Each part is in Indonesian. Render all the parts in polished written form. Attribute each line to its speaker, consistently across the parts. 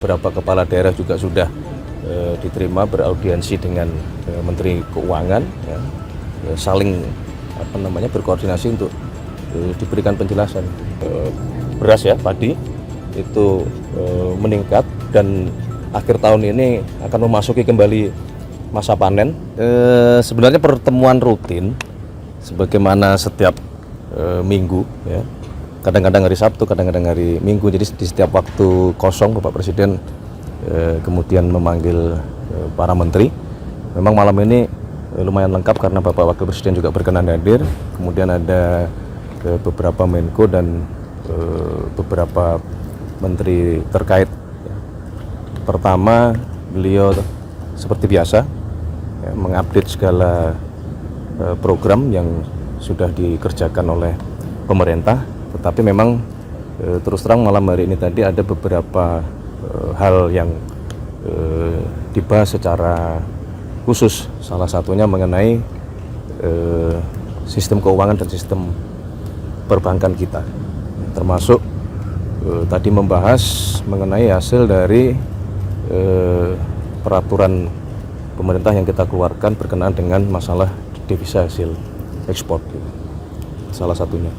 Speaker 1: Beberapa kepala daerah juga sudah diterima beraudiensi dengan Menteri Keuangan, ya, saling berkoordinasi untuk diberikan penjelasan. Beras ya, padi itu meningkat dan akhir tahun ini akan memasuki kembali masa panen. Sebenarnya pertemuan rutin sebagaimana setiap minggu, ya. Kadang-kadang hari Sabtu, kadang-kadang hari Minggu. Jadi di setiap waktu kosong Bapak Presiden kemudian memanggil para menteri. Memang malam ini lumayan lengkap karena Bapak Wakil Presiden juga berkenan hadir. Kemudian ada beberapa Menko dan beberapa menteri terkait. Pertama, beliau seperti biasa ya, mengupdate segala program yang sudah dikerjakan oleh pemerintah. Tetapi memang terus terang malam hari ini tadi ada beberapa hal yang dibahas secara khusus. Salah satunya mengenai sistem keuangan dan sistem perbankan kita. Termasuk tadi membahas mengenai hasil dari peraturan pemerintah yang kita keluarkan berkenaan dengan masalah devisa hasil ekspor. Salah satunya.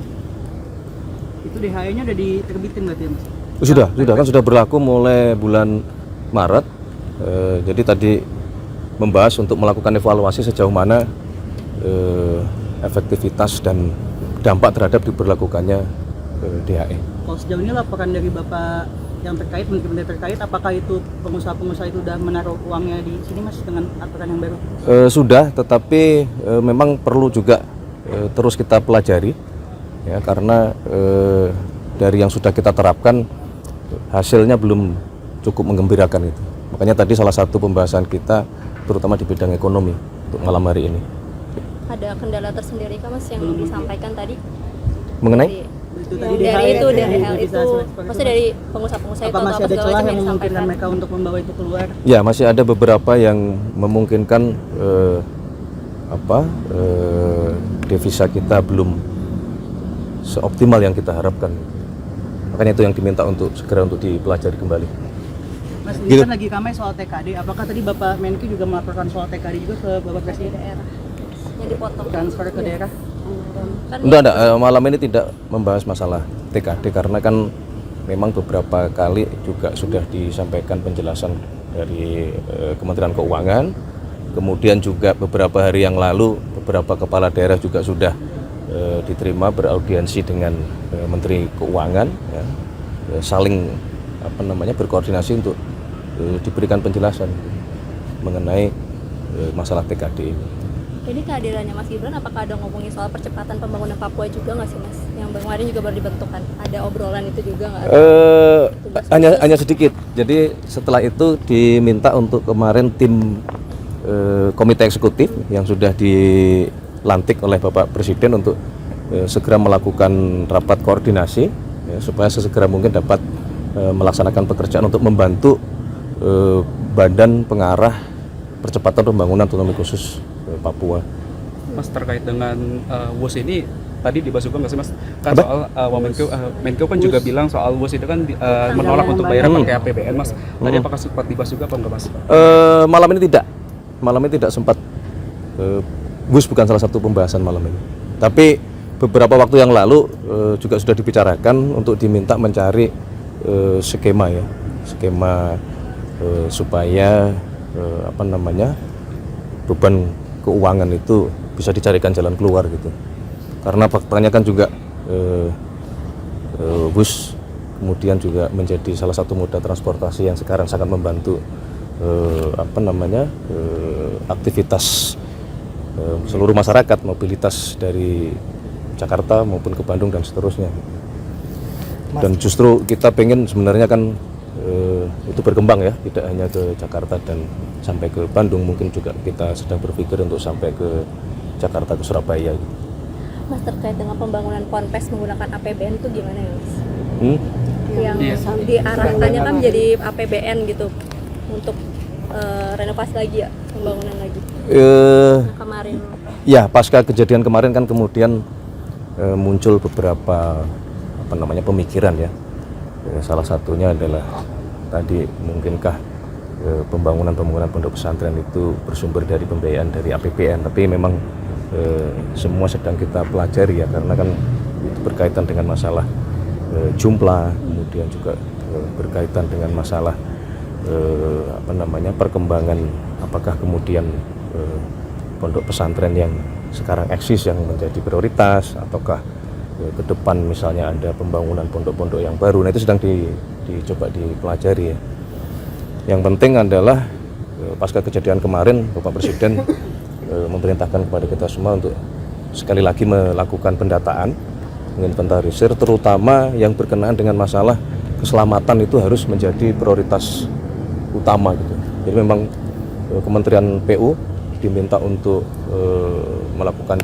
Speaker 2: Itu DHE-nya udah diterbitin berarti ya, Mas?
Speaker 1: Sudah berlaku mulai bulan Maret. Jadi tadi membahas untuk melakukan evaluasi sejauh mana efektivitas dan dampak terhadap diberlakukannya DHE.
Speaker 2: Kalau sejauh ini laporan dari Bapak yang terkait, menteri-menteri terkait, apakah itu pengusaha-pengusaha itu sudah menaruh uangnya di sini, Mas, dengan aturan yang baru?
Speaker 1: Sudah, tetapi memang perlu juga terus kita pelajari. Ya, karena dari yang sudah kita terapkan hasilnya belum cukup menggembirakan itu. Makanya tadi salah satu pembahasan kita terutama di bidang ekonomi untuk malam hari ini.
Speaker 3: Ada kendala tersendiri kah, Mas, yang disampaikan tadi?
Speaker 1: Mengenai?
Speaker 2: Dari
Speaker 3: DHL itu, maksudnya dari pengusaha-pengusaha itu
Speaker 2: apa masih ada celah yang memungkinkan mereka untuk membawa itu keluar?
Speaker 1: Ya, masih ada beberapa yang memungkinkan devisa kita belum seoptimal yang kita harapkan. Makanya itu yang diminta untuk segera untuk dipelajari kembali.
Speaker 2: Mas, ini kan lagi ramai soal TKD. Apakah tadi Bapak Menko juga melaporkan soal TKD juga ke Bapak Presiden?
Speaker 3: Daerah yang dipotong
Speaker 2: Transfer ke daerah?
Speaker 1: Enggak, malam ini tidak membahas masalah TKD karena kan memang beberapa kali juga sudah disampaikan penjelasan dari Kementerian Keuangan. Kemudian juga beberapa hari yang lalu beberapa kepala daerah juga sudah diterima beraudiensi dengan Menteri Keuangan, ya, saling berkoordinasi untuk diberikan penjelasan mengenai masalah TKD ini.
Speaker 3: Jadi kehadirannya Mas Gibran, apakah ada ngomongin soal percepatan pembangunan Papua juga nggak sih, Mas? Yang kemarin juga baru dibentukkan, ada obrolan itu juga nggak?
Speaker 1: Hanya sedikit. Jadi setelah itu diminta untuk kemarin tim komite eksekutif yang sudah dilantik oleh Bapak Presiden untuk segera melakukan rapat koordinasi, ya, supaya sesegera mungkin dapat melaksanakan pekerjaan untuk membantu badan pengarah percepatan pembangunan otonomi khusus Papua.
Speaker 4: Mas, terkait dengan WUS ini tadi dibahas juga nggak sih, Mas? Kan soal Menko kan juga bilang soal WUS itu kan menolak untuk bayar pakai APBN, Mas. Tadi apakah sempat dibahas juga apa enggak, Mas?
Speaker 1: Malam ini tidak sempat. WUS bukan salah satu pembahasan malam ini. Tapi beberapa waktu yang lalu juga sudah dibicarakan untuk diminta mencari skema supaya beban keuangan itu bisa dicarikan jalan keluar gitu. Karena faktanya kan juga bus kemudian juga menjadi salah satu moda transportasi yang sekarang sangat membantu aktivitas seluruh masyarakat, mobilitas dari Jakarta maupun ke Bandung dan seterusnya. Dan justru kita pengen sebenarnya kan itu berkembang ya, tidak hanya ke Jakarta dan sampai ke Bandung, mungkin juga kita sedang berpikir untuk sampai ke Jakarta, ke Surabaya gitu.
Speaker 3: Mas, terkait dengan pembangunan Ponpes menggunakan APBN itu gimana ya, Mas? Yang diarahkannya kan menjadi APBN gitu untuk renovasi lagi ya, pembangunan lagi. Kemarin.
Speaker 1: Ya, pasca kejadian kemarin kan kemudian muncul beberapa pemikiran ya. Salah satunya adalah tadi mungkinkah pembangunan pondok pesantren itu bersumber dari pembiayaan dari APBN, tapi memang semua sedang kita pelajari ya, karena kan itu berkaitan dengan masalah jumlah, kemudian juga berkaitan dengan masalah perkembangan, apakah kemudian pondok pesantren yang sekarang eksis yang menjadi prioritas, ataukah ke depan misalnya ada pembangunan pondok-pondok yang baru. Nah, itu sedang dicoba dipelajari ya. Yang penting adalah pasca kejadian kemarin Bapak Presiden memerintahkan kepada kita semua untuk sekali lagi melakukan pendataan, menginventarisir, terutama yang berkenaan dengan masalah keselamatan itu harus menjadi prioritas utama gitu. Jadi memang Kementerian PU diminta untuk melakukan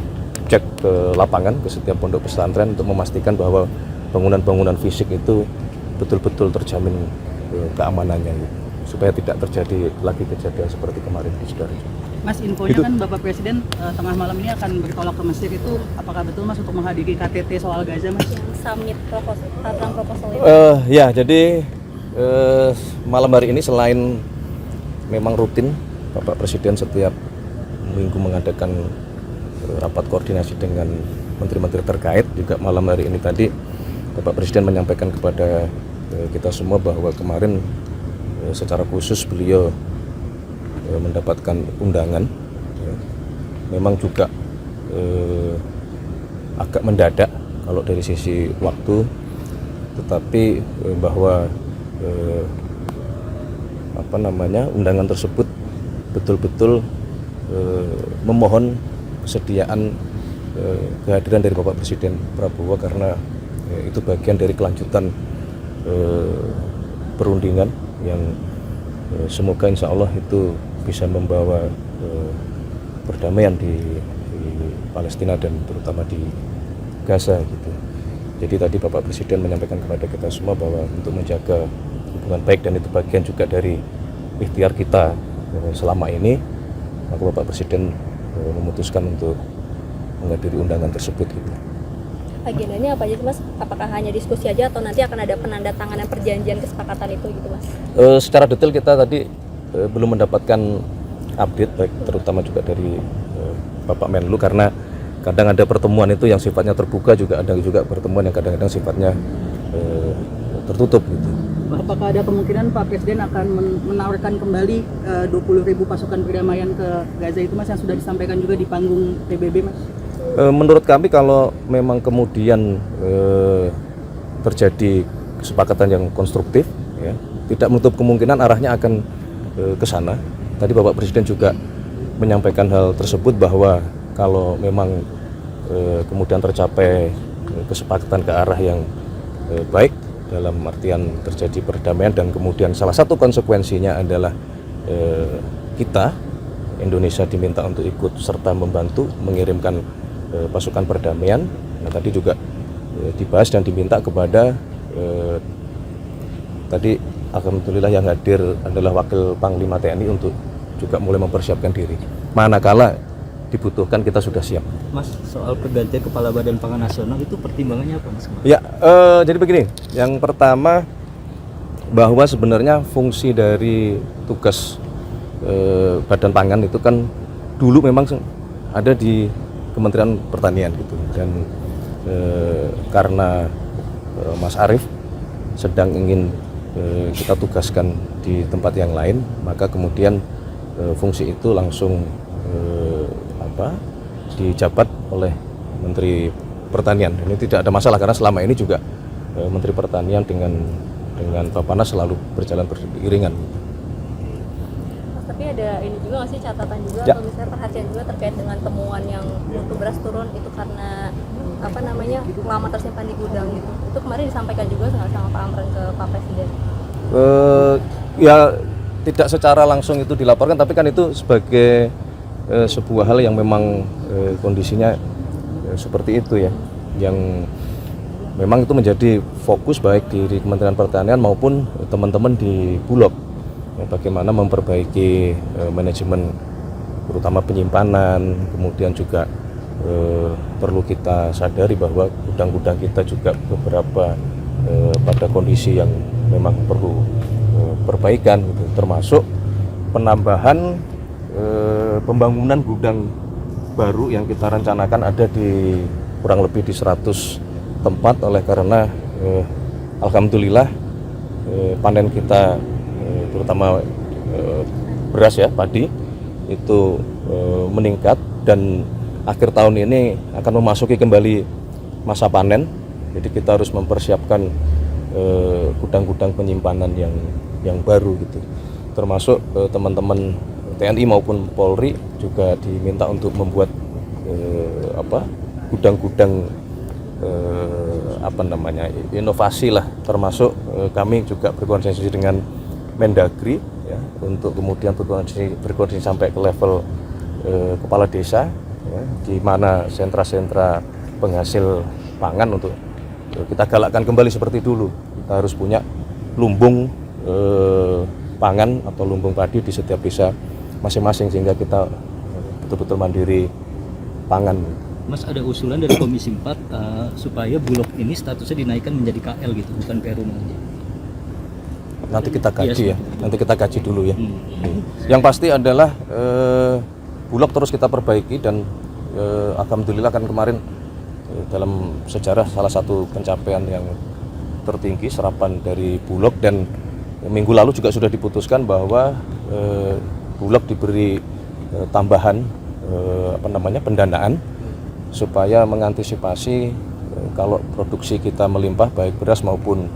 Speaker 1: cek ke lapangan ke setiap pondok pesantren untuk memastikan bahwa bangunan-bangunan fisik itu betul-betul terjamin keamanannya gitu, supaya tidak terjadi lagi kejadian seperti kemarin di Sidoarjo.
Speaker 2: Mas, infonya kan Bapak Presiden tengah malam ini akan bertolak ke Mesir, itu apakah betul Mas untuk menghadiri KTT soal Gaza Mas?
Speaker 3: Yang summit proposal itu.
Speaker 1: Ya, jadi malam hari ini selain memang rutin Bapak Presiden setiap minggu mengadakan rapat koordinasi dengan menteri-menteri terkait, juga malam hari ini tadi Bapak Presiden menyampaikan kepada kita semua bahwa kemarin secara khusus beliau mendapatkan undangan, ya. Memang juga agak mendadak kalau dari sisi waktu, tetapi bahwa undangan tersebut betul-betul memohon kesediaan kehadiran dari Bapak Presiden Prabowo, karena itu bagian dari kelanjutan perundingan yang semoga insya Allah itu bisa membawa perdamaian di Palestina dan terutama di Gaza gitu. Jadi tadi Bapak Presiden menyampaikan kepada kita semua bahwa untuk menjaga hubungan baik, dan itu bagian juga dari ikhtiar kita selama ini, maka Bapak Presiden memutuskan untuk menghadiri undangan tersebut gitu.
Speaker 3: Agendanya apa aja Mas? Apakah hanya diskusi aja atau nanti akan ada penandatanganan perjanjian kesepakatan itu gitu Mas?
Speaker 1: Secara detail kita tadi belum mendapatkan update, baik terutama juga dari Bapak Menlu, karena kadang ada pertemuan itu yang sifatnya terbuka, juga ada juga pertemuan yang kadang-kadang sifatnya tertutup gitu.
Speaker 2: Apakah ada kemungkinan Pak Presiden akan menawarkan kembali 20.000 pasukan perdamaian ke Gaza itu Mas, yang sudah disampaikan juga di panggung PBB Mas?
Speaker 1: Menurut kami kalau memang kemudian terjadi kesepakatan yang konstruktif, ya, tidak menutup kemungkinan arahnya akan ke sana. Tadi Bapak Presiden juga menyampaikan hal tersebut, bahwa kalau memang kemudian tercapai kesepakatan ke arah yang baik, dalam artian terjadi perdamaian, dan kemudian salah satu konsekuensinya adalah kita Indonesia diminta untuk ikut serta membantu mengirimkan pasukan perdamaian. Nah, tadi juga dibahas dan diminta kepada tadi alhamdulillah yang hadir adalah Wakil Panglima TNI untuk juga mulai mempersiapkan diri. Manakala dibutuhkan kita sudah siap.
Speaker 5: Mas, soal pergantian Kepala Badan Pangan Nasional itu pertimbangannya apa Mas?
Speaker 1: Ya, jadi begini. Yang pertama, bahwa sebenarnya fungsi dari tugas Badan Pangan itu kan dulu memang ada di Kementerian Pertanian gitu, dan karena Mas Arief sedang ingin kita tugaskan di tempat yang lain, maka kemudian fungsi itu langsung dijabat oleh Menteri Pertanian. Ini tidak ada masalah, karena selama ini juga Menteri Pertanian dengan Bappenas selalu berjalan beriringan.
Speaker 3: Mas, tapi ada ini juga nggak sih catatan juga
Speaker 1: ya,
Speaker 3: atau misalnya perhatian juga terkait dengan temuan yang mutu beras turun itu karena lama tersimpan di gudang gitu. Itu kemarin disampaikan juga nggak sama Pak Amran ke Pak Presiden?
Speaker 1: Ya tidak secara langsung itu dilaporkan, tapi kan itu sebagai sebuah hal yang memang kondisinya seperti itu ya, yang memang itu menjadi fokus baik di Kementerian Pertanian maupun teman-teman di Bulog, ya, bagaimana memperbaiki manajemen terutama penyimpanan. Kemudian juga perlu kita sadari bahwa gudang-gudang kita juga beberapa pada kondisi yang memang perlu perbaikan gitu, termasuk penambahan pembangunan gudang baru yang kita rencanakan ada di kurang lebih di 100 tempat, oleh karena alhamdulillah panen kita terutama beras ya, padi itu meningkat, dan akhir tahun ini akan memasuki kembali masa panen. Jadi kita harus mempersiapkan gudang-gudang penyimpanan yang baru gitu. Termasuk teman-teman TNI maupun Polri juga diminta untuk membuat gudang-gudang inovasi lah, termasuk kami juga berkoordinasi dengan Mendagri ya, untuk kemudian berkoordinasi sampai ke level kepala desa ya, di mana sentra-sentra penghasil pangan untuk kita galakkan kembali seperti dulu. Kita harus punya lumbung pangan atau lumbung padi di setiap desa masing-masing, sehingga kita betul-betul mandiri pangan.
Speaker 5: Mas, ada usulan dari Komisi 4 supaya Bulog ini statusnya dinaikkan menjadi KL gitu, bukan Perum aja.
Speaker 1: Nanti kita kaji
Speaker 5: Iya,
Speaker 1: ya, nanti kita kaji dulu ya. Yang pasti adalah Bulog terus kita perbaiki, dan alhamdulillah kan kemarin dalam sejarah salah satu pencapaian yang tertinggi serapan dari Bulog, dan minggu lalu juga sudah diputuskan bahwa Bulog diberi tambahan pendanaan supaya mengantisipasi kalau produksi kita melimpah baik beras maupun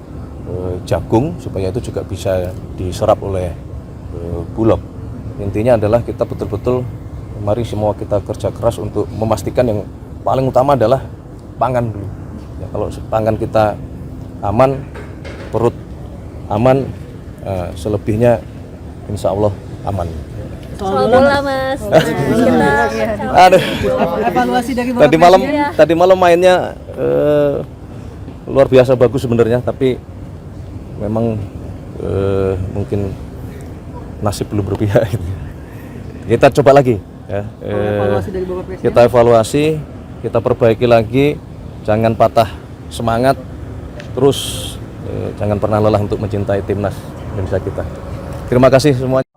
Speaker 1: jagung, supaya itu juga bisa diserap oleh Bulog. Intinya adalah kita betul-betul mari semua kita kerja keras untuk memastikan yang paling utama adalah pangan dulu. Ya, kalau pangan kita aman, perut aman, selebihnya insya Allah aman.
Speaker 3: Soal bola Mas.
Speaker 1: Aduh.
Speaker 2: Evaluasi dari Bapak
Speaker 1: Tadi malam mainnya luar biasa bagus sebenarnya, tapi memang mungkin nasib belum berpihak. Kita coba lagi ya.
Speaker 2: Evaluasi dari Bapak Presiden.
Speaker 1: Kita evaluasi, kita perbaiki lagi, jangan patah semangat, terus jangan pernah lelah untuk mencintai timnas Indonesia kita. Terima kasih semuanya.